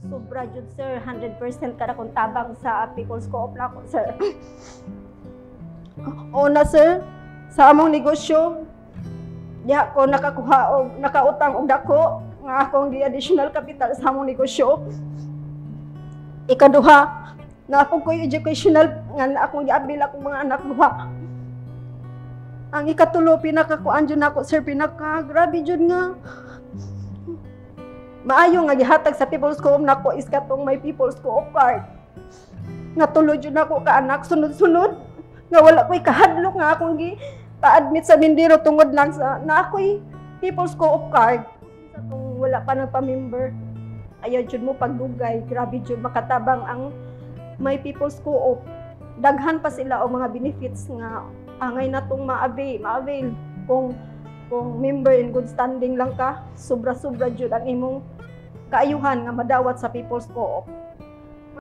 Sobra jud sir, 100% kada kung tabang sa People's Co-op na ko sir. Una sir, sa among negosyo, diha ko nakakuha og nakautang og dako nga akong additional capital sa among negosyo. Ikaduha, na ako ko'y educational nga na akong giabil akong mga anak duha. Ang ikatulo, pinakakuan jud nako sir, grabe jud nga. Maayo nga gihatag sa People's Co-op nako is katong may People's Co-op card. Nga tulo jud nako ka anak sunod-sunod nga wala ko'y kahadlok nga akong pa-admit sa Mindero tungod lang sa na ako'y People's Co-op card. Kung wala pa nagpa-member, ayaw jud mo pagdugay, grabe jud makatabang ang may People's Co-op. Daghan pa sila o mga benefits nga angay natong ma-avail kung member in good standing lang ka, sobra-sobra jud ang imong kaayuhan nga madawat sa People's Co-op.